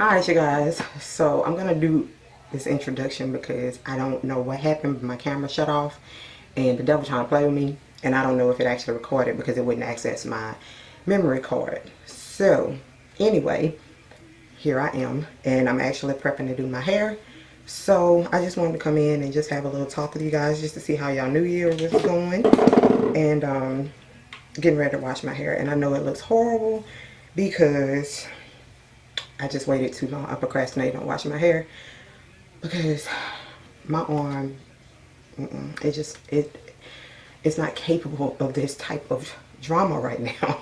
Alright, you guys, so I'm gonna do this introduction because I don't know what happened. My camera shut off and the devil trying to play with me, and I don't know if it actually recorded because it wouldn't access my memory card. So anyway, here I am, and I'm actually prepping to do my hair. So I just wanted to come in and just have a little talk with you guys just to see how y'all new year was going, and getting ready to wash my hair. And I know it looks horrible because I just waited too long. I procrastinated on washing my hair because my arm, it's not capable of this type of drama right now.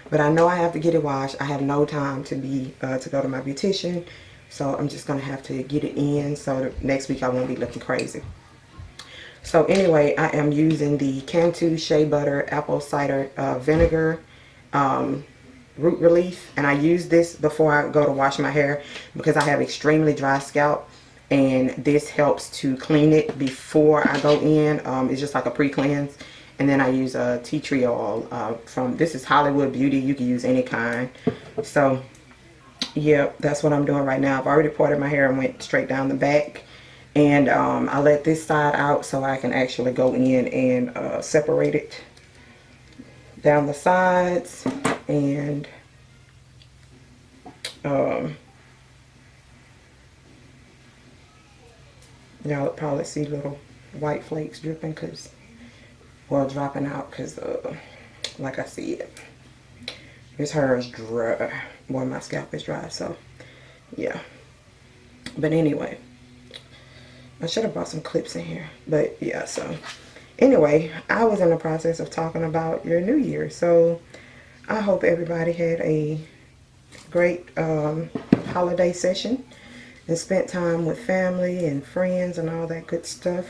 But I know I have to get it washed. I have no time to go to my beautician, so I'm just gonna have to get it in so that next week I won't be looking crazy. So anyway, I am using the Cantu Shea Butter Apple Cider Vinegar root relief, and I use this before I go to wash my hair because I have extremely dry scalp, and this helps to clean it before I go in. It's just like a pre-cleanse. And then I use a tea tree oil from, this is Hollywood Beauty. You can use any kind. So yeah, that's what I'm doing right now. I've already parted my hair and went straight down the back, and I let this side out so I can actually go in and separate it down the sides. And y'all probably see little white flakes dripping because, well, dropping out because like I said, this hair is dry. Well, my scalp is dry, so yeah. But anyway, I should have brought some clips in here, but yeah. So anyway, I was in the process of talking about your new year, so I hope everybody had a great holiday session and spent time with family and friends and all that good stuff,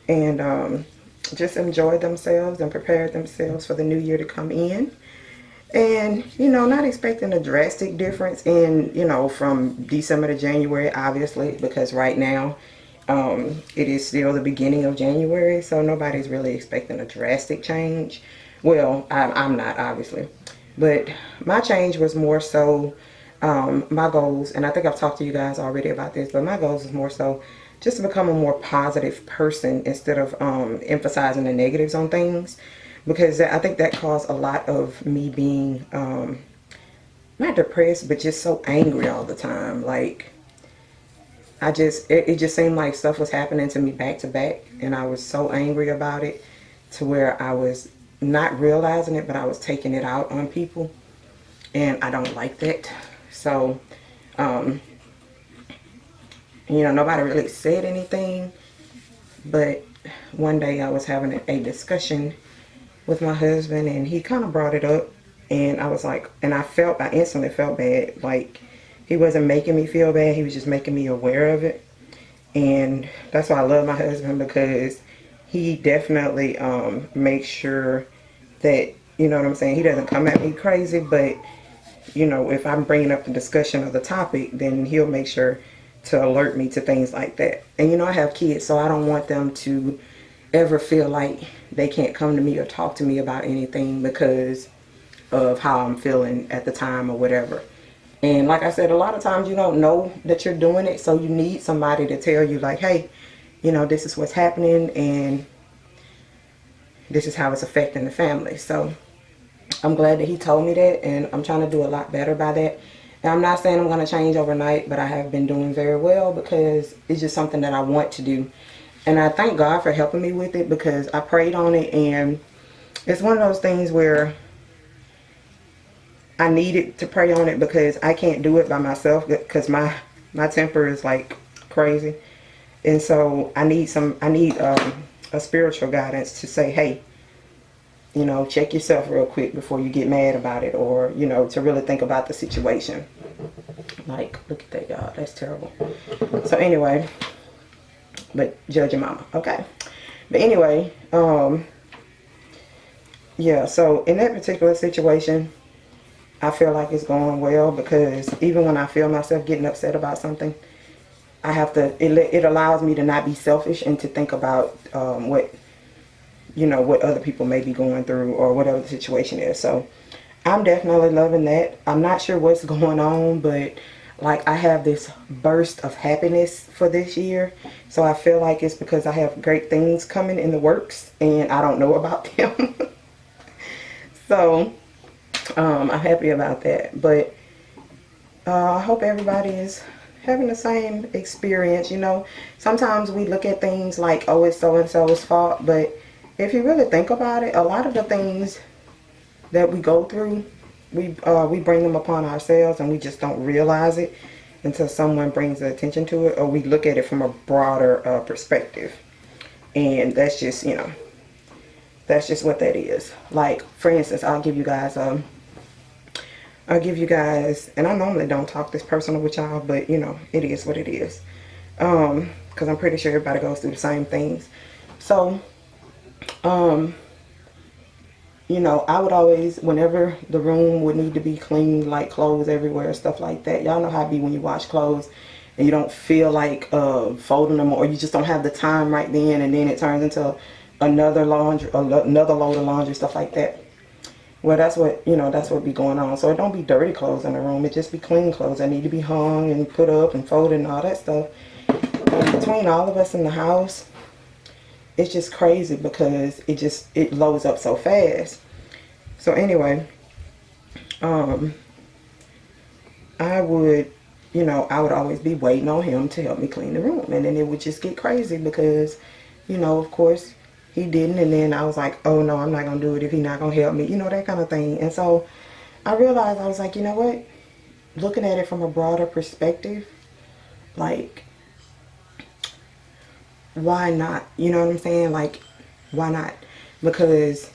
and just enjoyed themselves and prepared themselves for the new year to come in. And you know, not expecting a drastic difference in, you know, from December to January, obviously, because right now it is still the beginning of January, so nobody's really expecting a drastic change. Well, I'm not, obviously, but my change was more so my goals, and I think I've talked to you guys already about this, but my goals is more so just to become a more positive person instead of emphasizing the negatives on things, because I think that caused a lot of me being not depressed, but just so angry all the time. Like, it just seemed like stuff was happening to me back to back, and I was so angry about it to where I was not realizing it, but I was taking it out on people, and I don't like that. So you know, nobody really said anything, but one day I was having a discussion with my husband, and he kind of brought it up, and I was like, and I instantly felt bad. Like, he wasn't making me feel bad, he was just making me aware of it. And that's why I love my husband, because he definitely makes sure that, you know what I'm saying, he doesn't come at me crazy, but you know, if I'm bringing up the discussion of the topic, then he'll make sure to alert me to things like that. And you know, I have kids, so I don't want them to ever feel like they can't come to me or talk to me about anything because of how I'm feeling at the time or whatever. And like I said, a lot of times you don't know that you're doing it, so you need somebody to tell you, like, hey, you know, this is what's happening and this is how it's affecting the family. So I'm glad that he told me that, and I'm trying to do a lot better by that. And I'm not saying I'm going to change overnight, but I have been doing very well because it's just something that I want to do. And I thank God for helping me with it, because I prayed on it, and it's one of those things where I needed to pray on it because I can't do it by myself, because my temper is like crazy. And so I need a spiritual guidance to say, hey, you know, check yourself real quick before you get mad about it, or, you know, to really think about the situation. Like, look at that, y'all. That's terrible. So anyway, but judge your mama, okay? But anyway, yeah, so in that particular situation, I feel like it's going well, because even when I feel myself getting upset about something, I have to, it allows me to not be selfish and to think about what, you know, what other people may be going through or whatever the situation is. So I'm definitely loving that. I'm not sure what's going on, but like I have this burst of happiness for this year. So I feel like it's because I have great things coming in the works and I don't know about them. So I'm happy about that. But I hope everybody is having the same experience. You know, sometimes we look at things like, oh, it's so and so's fault, but if you really think about it, a lot of the things that we go through, we bring them upon ourselves, and we just don't realize it until someone brings attention to it, or we look at it from a broader perspective. And that's just, you know, that's just what that is. Like, for instance, I'll give you guys, and I normally don't talk this personal with y'all, but you know, it is what it is. Because I'm pretty sure everybody goes through the same things. So, you know, I would always, whenever the room would need to be cleaned, like clothes everywhere, stuff like that. Y'all know how it be when you wash clothes and you don't feel like folding them, or you just don't have the time right then, and then it turns into another load of laundry, stuff like that. Well, that's what, you know, that's what be going on. So it don't be dirty clothes in the room. It just be clean clothes that need to be hung and put up and folded and all that stuff. And between all of us in the house, it's just crazy because it loads up so fast. So anyway, I would always be waiting on him to help me clean the room. And then it would just get crazy because, you know, of course, he didn't. And then I was like, oh no, I'm not going to do it if he's not going to help me. You know, that kind of thing. And so I realized, I was like, you know what? Looking at it from a broader perspective, like, why not? You know what I'm saying? Like, why not? Because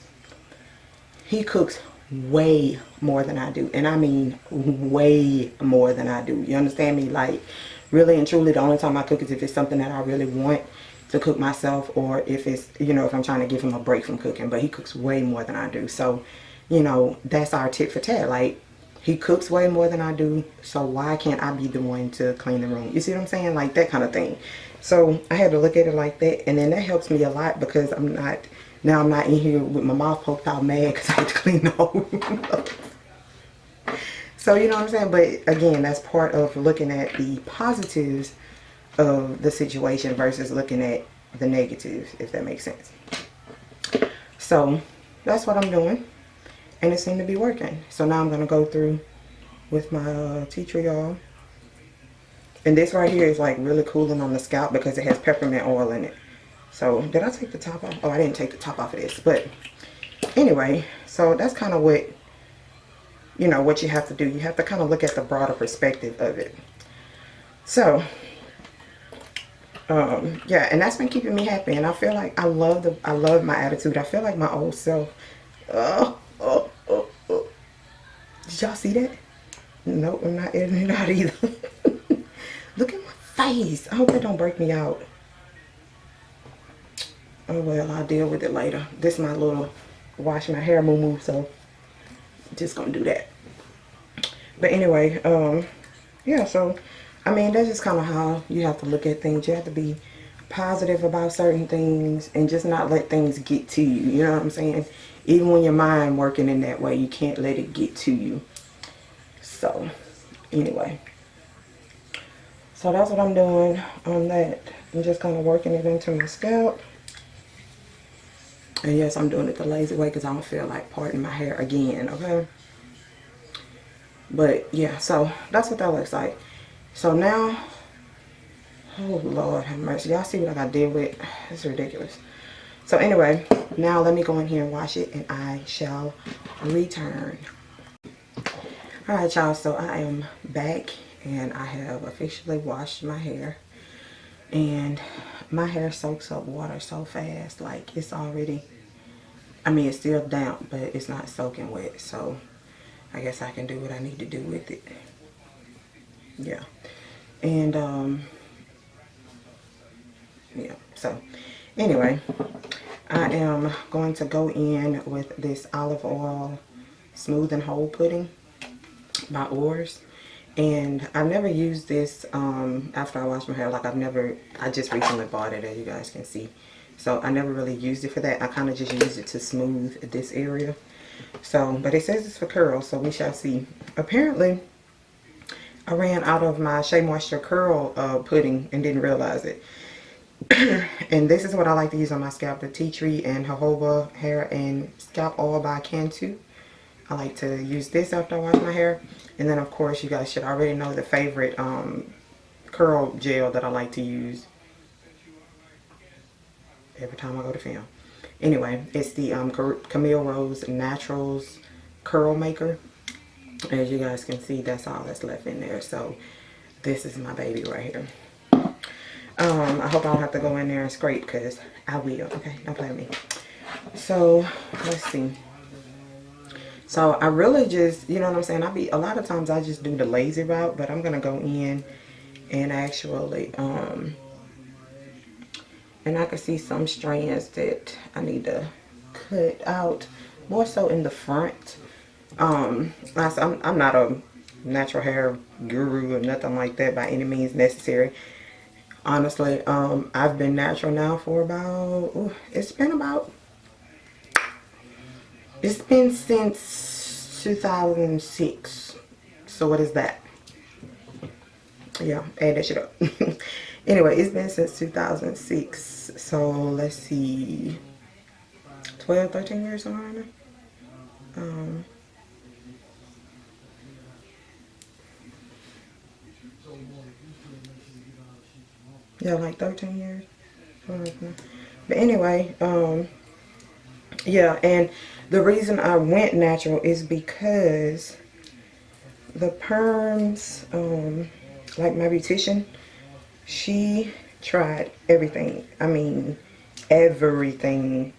he cooks way more than I do. And I mean way more than I do. You understand me? Like, really and truly, the only time I cook is if it's something that I really want to cook myself, or if it's, you know, if I'm trying to give him a break from cooking. But he cooks way more than I do. So, you know, that's our tit for tat. Like, he cooks way more than I do, so why can't I be the one to clean the room? You see what I'm saying? Like, that kind of thing. So I had to look at it like that, and then that helps me a lot because I'm not in here with my mouth poked out mad because I had to clean the whole room up. So, you know what I'm saying? But again, that's part of looking at the positives of the situation versus looking at the negatives, if that makes sense. So that's what I'm doing, and it seemed to be working. So now I'm going to go through with my tea tree oil. And this right here is like really cooling on the scalp because it has peppermint oil in it. So did I take the top off? Oh, I didn't take the top off of this. But anyway, so that's kind of what, you know, what you have to do. You have to kind of look at the broader perspective of it. So yeah, and that's been keeping me happy, and I feel like I love my attitude. I feel like my old self. Did y'all see that? Nope, I'm not editing it out either. Look at my face. I hope it don't break me out. Oh well, I'll deal with it later. This is my little wash my hair moo, so just gonna do that. But anyway, yeah, so I mean, that's just kind of how you have to look at things. You have to be positive about certain things and just not let things get to you. You know what I'm saying? Even when your mind working in that way, you can't let it get to you. So anyway, so that's what I'm doing on that. I'm just kind of working it into my scalp. And yes, I'm doing it the lazy way because I don't feel like parting my hair again, okay? But yeah, so that's what that looks like. So now, oh Lord have mercy. Y'all see what I got to deal with? It's ridiculous. So anyway, now let me go in here and wash it, and I shall return. Alright y'all, so I am back, and I have officially washed my hair. And my hair soaks up water so fast. Like, it's already, I mean, it's still damp, but it's not soaking wet. So I guess I can do what I need to do with it. Yeah. And yeah, so anyway, I am going to go in with this olive oil smooth and whole pudding by Oars. And I've never used this after I wash my hair. Like, I just recently bought it, as you guys can see. So I never really used it for that. I kind of just used it to smooth this area. So, but it says it's for curls, so we shall see. Apparently, I ran out of my Shea Moisture curl pudding and didn't realize it. And this is what I like to use on my scalp, the tea tree and jojoba hair and scalp oil by Cantu. I like to use this after I wash my hair. And then of course you guys should already know the favorite curl gel that I like to use every time I go to film. Anyway, it's the Camille Rose Naturals Curl Maker. As you guys can see, that's all that's left in there. So this is my baby right here. I hope I don't have to go in there and scrape, because I will. Okay, don't play with me. So let's see. So I really just, you know what I'm saying, a lot of times I just do the lazy route, but I'm gonna go in and actually and I can see some strands that I need to cut out, more so in the front. I'm not a natural hair guru or nothing like that by any means necessary. Honestly, I've been natural now for about, it's been since 2006. So what is that? Yeah, add that shit up. Anyway, it's been since 2006. So let's see, 12, 13 years somewhere in there. Yeah, like 13 years. But anyway, yeah, and the reason I went natural is because the perms, like my beautician, she tried everything. I mean, everything,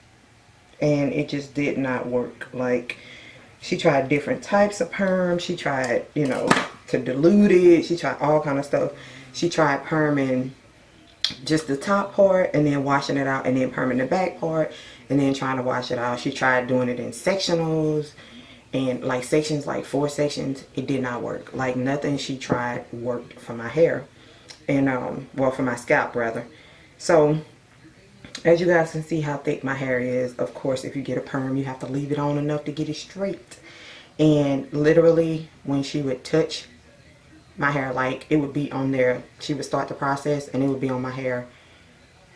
and it just did not work. Like, she tried different types of perm. She tried, you know, to dilute it. She tried all kind of stuff. She tried perming just the top part and then washing it out, and then perming the back part and then trying to wash it out. She tried doing it in sectionals, and like sections, like 4 sections. It did not work. Like, nothing she tried worked for my hair, and well, for my scalp rather. So as you guys can see how thick my hair is, of course if you get a perm you have to leave it on enough to get it straight. And literally when she would touch my hair, like, it would be on there, she would start the process and it would be on my hair.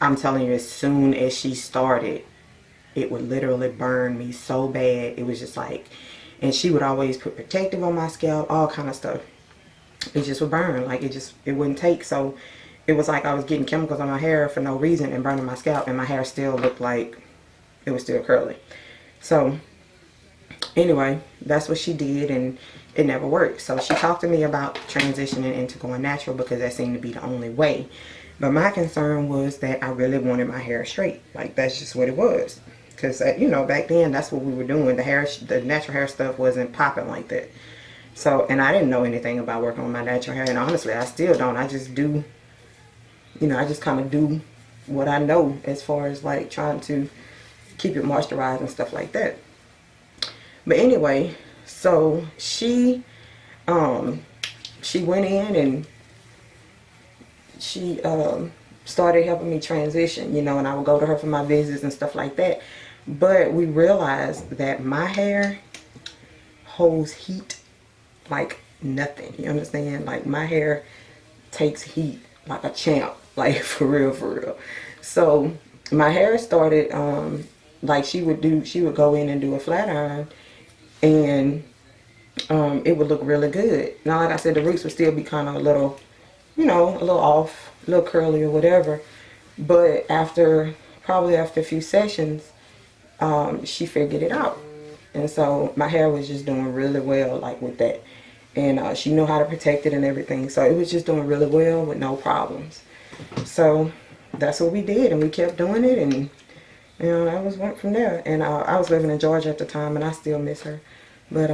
I'm telling you, as soon as she started, it would literally burn me so bad. It was just like, and she would always put protective on my scalp, all kind of stuff. It just would burn, like, it wouldn't take. So it was like I was getting chemicals on my hair for no reason and burning my scalp, and my hair still looked like it was still curly. So anyway, that's what she did, and it never worked. So she talked to me about transitioning into going natural because that seemed to be the only way. But my concern was that I really wanted my hair straight. Like, that's just what it was. Because, you know, back then, that's what we were doing. The natural hair stuff wasn't popping like that. So, and I didn't know anything about working on my natural hair. And honestly, I still don't. I just do, you know, I just kind of do what I know as far as, like, trying to keep it moisturized and stuff like that. But anyway, so she went in and she started helping me transition, you know, and I would go to her for my visits and stuff like that. But we realized that my hair holds heat like nothing. You understand? Like, my hair takes heat like a champ, like, for real, for real. So my hair started, like, she would go in and do a flat iron, and it would look really good. Now, like I said, the roots would still be kind of a little, you know, a little off, a little curly or whatever. But probably after a few sessions, she figured it out. And so my hair was just doing really well, like, with that. And she knew how to protect it and everything. So it was just doing really well with no problems. So that's what we did, and we kept doing it, and, you know, that went from there. And I was living in Georgia at the time, and I still miss her. But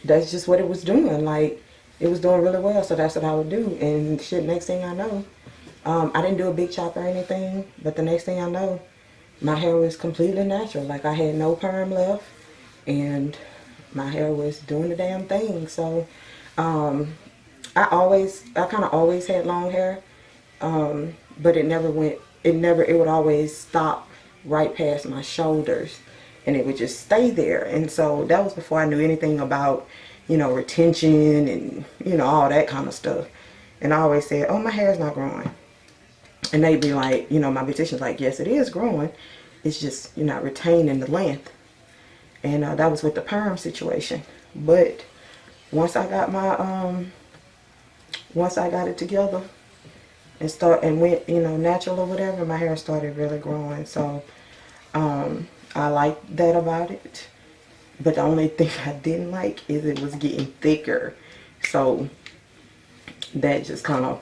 that's just what it was doing. Like, it was doing really well, so that's what I would do. And shit, next thing I know, I didn't do a big chop or anything, but the next thing I know, my hair was completely natural. Like, I had no perm left, and my hair was doing the damn thing. So I kind of always had long hair, but it would always stop right past my shoulders, and it would just stay there. And so that was before I knew anything about, you know, retention and, you know, all that kind of stuff. And I always said, oh, my hair's not growing. And they'd be like, you know, my beautician's like, yes, it is growing. It's just you're not retaining the length. And that was with the perm situation. But once I got my, once I got it together and went, you know, natural or whatever, my hair started really growing. So I liked that about it. But the only thing I didn't like is it was getting thicker. So that just kind of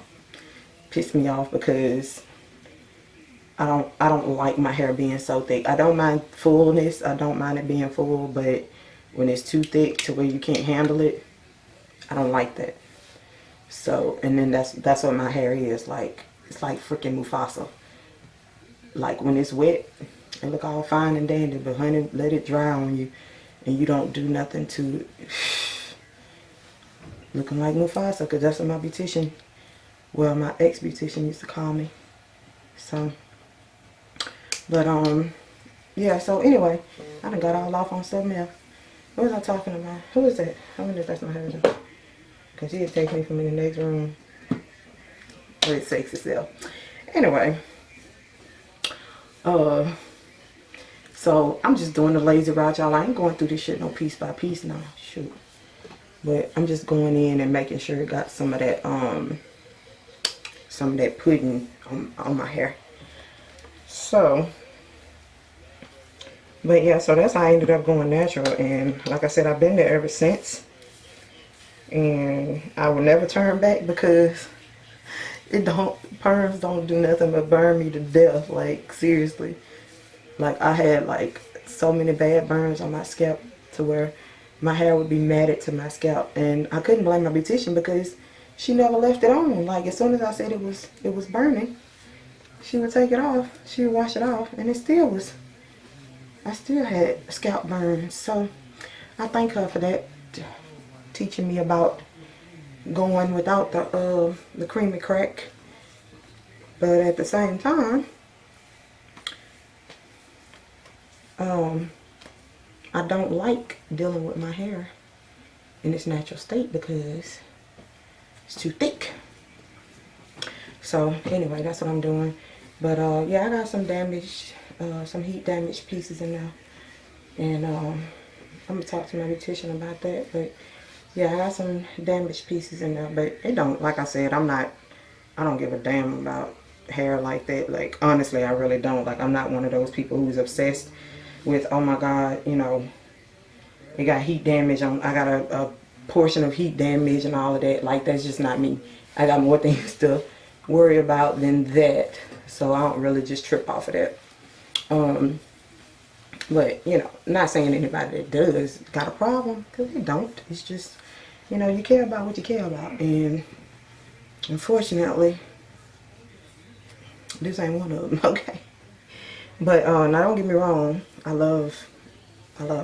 pissed me off because I don't like my hair being so thick. I don't mind fullness. I don't mind it being full, but when it's too thick to where you can't handle it, I don't like that. So, and then that's what my hair is like. It's like freaking Mufasa. Like when it's wet, it look all fine and dandy, but honey, let it dry on you and you don't do nothing to it. Looking like Mufasa, because that's what my beautician, well, my ex-beautician used to call me. So, but yeah, so anyway, I done got all off on something else. What was I talking about? Who is that? I wonder if that's my husband. Because he'd take me from in the next room where it sexy self. Anyway, so I'm just doing the lazy route, y'all. I ain't going through this shit no piece by piece now. Shoot. But I'm just going in and making sure it got some of that pudding on my hair. So, but yeah, so that's how I ended up going natural. And like I said, I've been there ever since. And I will never turn back because perms don't do nothing but burn me to death. Like, seriously. Like, I had like so many bad burns on my scalp to where my hair would be matted to my scalp. And I couldn't blame my beautician because she never left it on. Like, as soon as I said it was burning, she would take it off. She would wash it off. And it still was, I still had scalp burns. So, I thank her for that. Teaching me about going without the creamy crack. But at the same time, I don't like dealing with my hair in its natural state because it's too thick. So anyway, that's what I'm doing. But yeah, I got some damaged, some heat damaged pieces in there. And I'm gonna talk to my beautician about that. But yeah, I got some damaged pieces in there. But it don't, like I said, I don't give a damn about hair like that. Like, honestly, I really don't. Like, I'm not one of those people who's obsessed with, oh my God, you know, it got heat damage on, I got a portion of heat damage and all of that. Like, that's just not me. I got more things to worry about than that. So I don't really just trip off of that. But, you know, not saying anybody that does got a problem, because they don't. It's just, you know, you care about what you care about. And unfortunately, this ain't one of them, okay? But now don't get me wrong, I love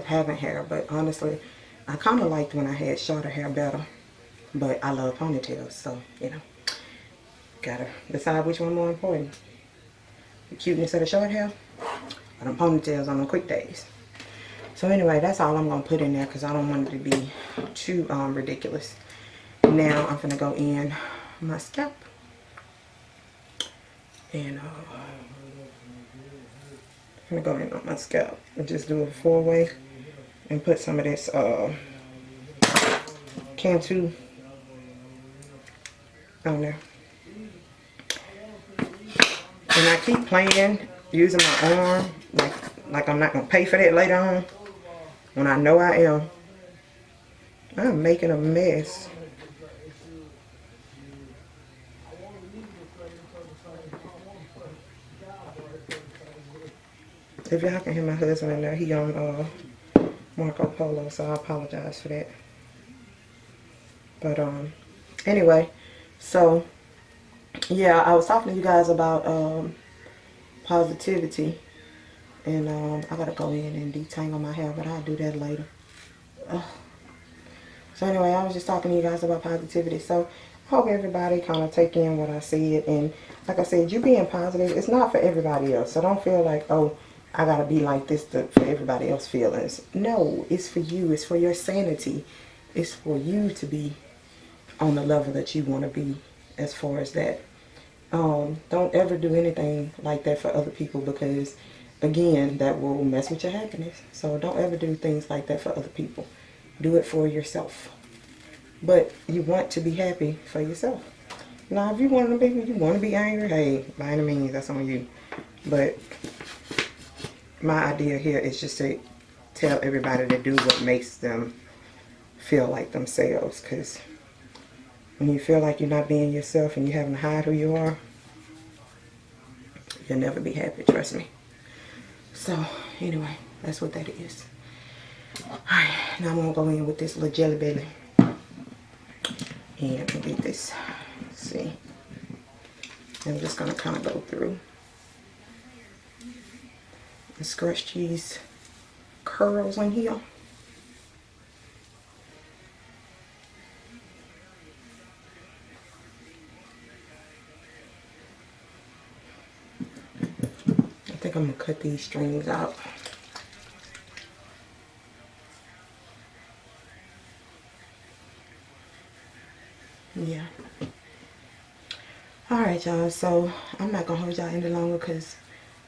having hair, but honestly, I kind of liked when I had shorter hair better. But I love ponytails, so, you know, gotta decide which one more important. The cuteness of the short hair, or the ponytails on the quick days. So anyway, that's all I'm gonna put in there because I don't want it to be too ridiculous. Now I'm gonna go in my scalp and I'm gonna go in on my scalp and just do a 4-way and put some of this Cantu on there. And I keep playing using my arm like I'm not gonna pay for that later on when I know I am. I'm making a mess. If y'all can hear my husband in there, he on Marco Polo, so I apologize for that. But anyway, so yeah, I was talking to you guys about positivity, and I gotta go in and detangle my hair, but I'll do that later. So anyway, I was just talking to you guys about positivity. So I hope everybody kind of take in what I said, and like I said, you being positive, it's not for everybody else. So don't feel like, oh, I gotta be like this for everybody else's feelings. No, it's for you. It's for your sanity. It's for you to be on the level that you want to be as far as that. Don't ever do anything like that for other people, because again, that will mess with your happiness. So don't ever do things like that for other people. Do it for yourself. But you want to be happy for yourself. Now, if you want to be angry, hey, by any means, that's on you. But my idea here is just to tell everybody to do what makes them feel like themselves. Because when you feel like you're not being yourself and you're having to hide who you are, you'll never be happy, trust me. So, anyway, that's what that is. Alright, now I'm going to go in with this little Jelly Belly. And I'm going to get this. Let's see. I'm just going to kind of go through and scratch these curls in here. I think I'm going to cut these strings out. Yeah. Alright, y'all. So, I'm not going to hold y'all any longer because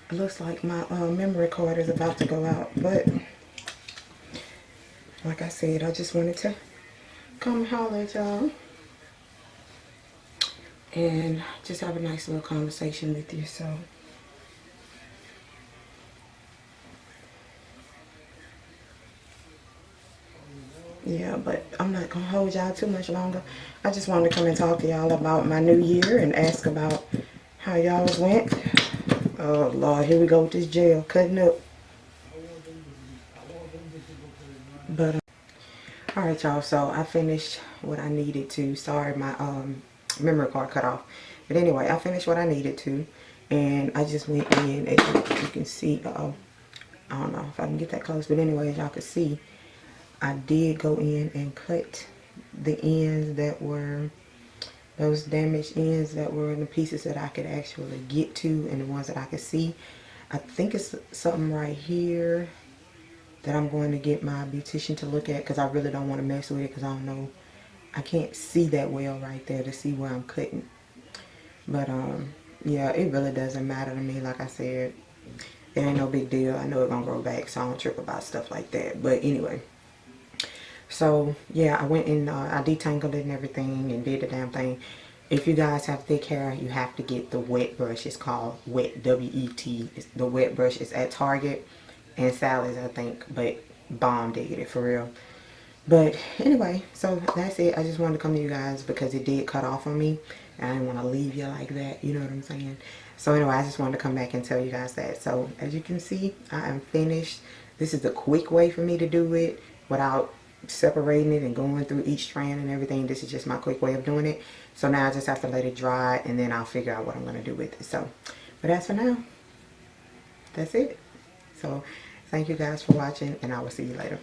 it looks like my memory card is about to go out. But, like I said, I just wanted to come holler at y'all and just have a nice little conversation with you. So, yeah, but I'm not going to hold y'all too much longer. I just wanted to come and talk to y'all about my new year and ask about how y'all's went. Oh, Lord, here we go with this gel cutting up. But, alright, y'all, so I finished what I needed to. Sorry, my memory card cut off. But anyway, I finished what I needed to. And I just went in, as you can see. I don't know if I can get that close. But anyway, as y'all can see, I did go in and cut the ends that were, those damaged ends that were in the pieces that I could actually get to and the ones that I could see. I think it's something right here that I'm going to get my beautician to look at, because I really don't want to mess with it, because I don't know, I can't see that well right there to see where I'm cutting. But yeah, it really doesn't matter to me. Like I said, it ain't no big deal. I know it's gonna grow back, so I don't trip about stuff like that. But anyway, so yeah, I went and I detangled it and everything and did the damn thing. If you guys have thick hair, you have to get the wet brush. It's called Wet, W-E-T. The wet brush is at Target and Sally's, I think, but bomb digging it for real. But anyway, so that's it. I just wanted to come to you guys because it did cut off on me, and I didn't want to leave you like that, you know what I'm saying? So anyway, I just wanted to come back and tell you guys that. So as you can see, I am finished. This is the quick way for me to do it without separating it and going through each strand and everything. This is just my quick way of doing it. So now I just have to let it dry, and then I'll figure out what I'm going to do with it. So, but as for now, that's it. So thank you guys for watching, and I will see you later.